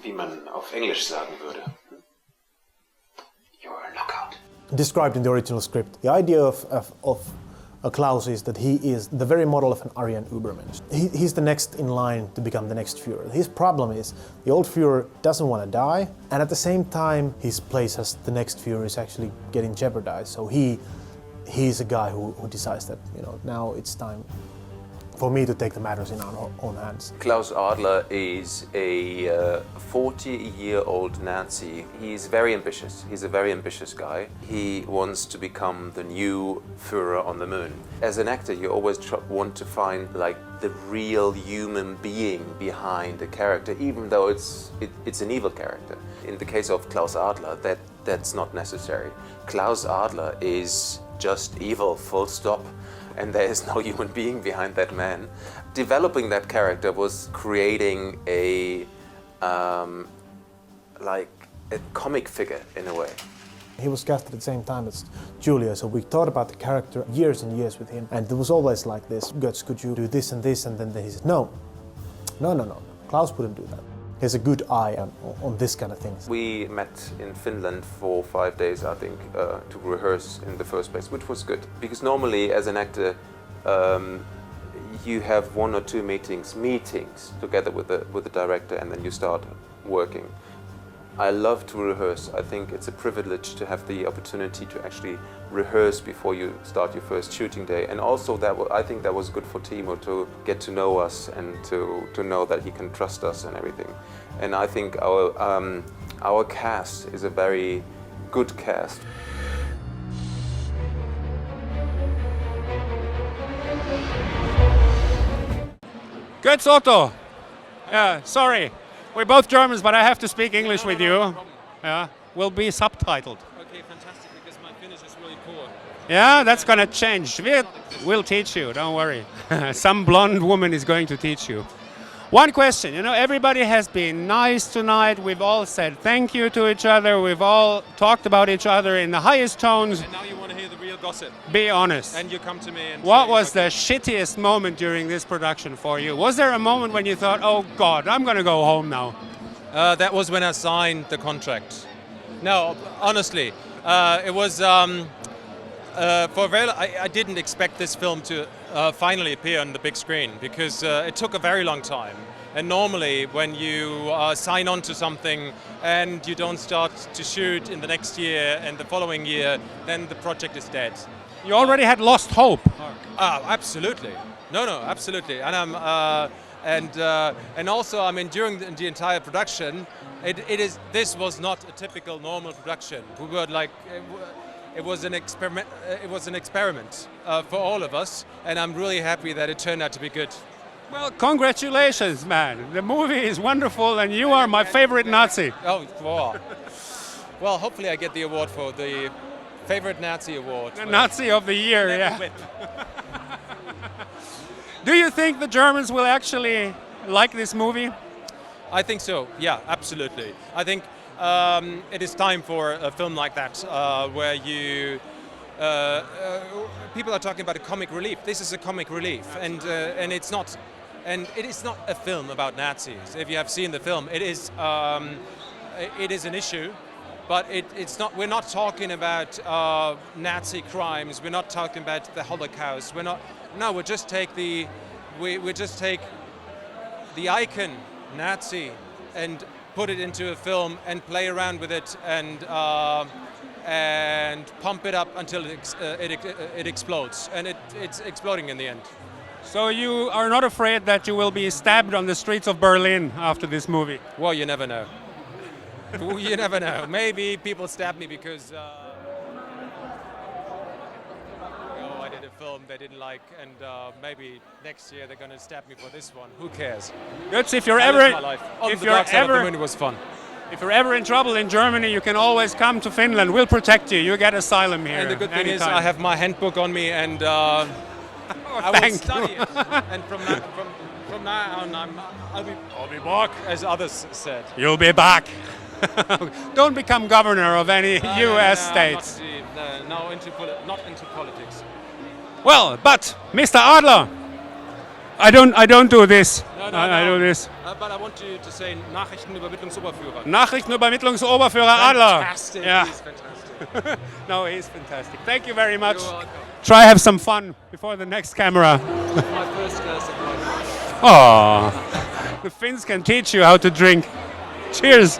wie man auf Englisch sagen würde. You're a knockout. Described in the original script, the idea of Klaus is that he is the very model of an Aryan Ubermensch. He's the next in line to become the next Führer. His problem is the old Führer doesn't want to die, and at the same time his place as the next Führer is actually getting jeopardized. So he's a guy who decides that, you know, now it's time for me to take the matters in our own hands. Klaus Adler is a 40-year-old Nazi. He's very ambitious. He's a very ambitious guy. He wants to become the new Führer on the moon. As an actor, you always want to find like the real human being behind the character, even though it's an evil character. In the case of Klaus Adler, that's not necessary. Klaus Adler is just evil, full stop. And there is no human being behind that man. Developing that character was creating a comic figure in a way. He was cast at the same time as Julia, so we thought about the character years and years with him, and it was always like this: Götz, could you do this and this? And then he said, no, Klaus wouldn't do that. He has a good eye on this kind of things. We met in Finland for 5 days, I think, to rehearse in the first place, which was good. Because normally, as an actor, you have 1 or 2 meetings together with the director, and then you start working. I love to rehearse. I think it's a privilege to have the opportunity to actually rehearse before you start your first shooting day. And also, I think that was good for Timo to get to know us and to know that he can trust us and everything. And I think our cast is a very good cast. Götz Otto. Sorry. We're both Germans, but I have to speak English with you. Will be subtitled. Okay, fantastic, because my Finnish is really poor. Yeah, that's gonna change. We'll teach you, don't worry. Some blonde woman is going to teach you. One question, you know, everybody has been nice tonight. We've all said thank you to each other. We've all talked about each other in the highest tones. And now you want to hear the real gossip. Be honest. And you come to me and what say, was the shittiest moment during this production for you? Was there a moment when you thought, oh God, I'm gonna go home now? That was when I signed the contract. No, honestly, it was for a very. I didn't expect this film to finally appear on the big screen, because it took a very long time. And normally, when you sign on to something and you don't start to shoot in the next year and the following year, then the project is dead. You already had lost hope. Absolutely. No, absolutely. And and also, I mean, during the entire production, this was not a typical normal production. We were like, it was an experiment. It was an experiment for all of us, and I'm really happy that it turned out to be good. Well, congratulations, man. The movie is wonderful, and you are my favorite Nazi. Oh, wow. Well, hopefully I get the award for the favorite Nazi award. The Nazi of the year, yeah. Do you think the Germans will actually like this movie? I think so, yeah, absolutely. I think it is time for a film like that, where you... people are talking about a comic relief. This is a comic relief, and it's not... And it is not a film about Nazis. If you have seen the film, it is an issue, but it's not. We're not talking about Nazi crimes. We're not talking about the Holocaust. We're not. No, we just take the icon Nazi and put it into a film and play around with it and pump it up until it explodes, and it's exploding in the end. So you are not afraid that you will be stabbed on the streets of Berlin after this movie? Well, you never know. You never know. Maybe people stab me because I did a film they didn't like, and maybe next year they're going to stab me for this one. Who cares? Götz, if you're ever, it was fun. If you're ever in trouble in Germany, you can always come to Finland. We'll protect you. You get asylum here. And the good thing is, I have my handbook on me, and I will study it. And from now on, I'll be back, as others said. You'll be back. Don't become governor of any U.S. states. Not into politics. Well, but Mr. Adler, I don't do this. No, I do this. But I want you to say Nachrichtenübermittlungsoberführer. Nachrichtenübermittlungsoberführer Adler. Fantastic. Yeah. He's fantastic. No, he's fantastic. Thank you very much. You're welcome. Try have some fun before the next camera. My first glass of wine. Oh, the Finns can teach you how to drink. Cheers.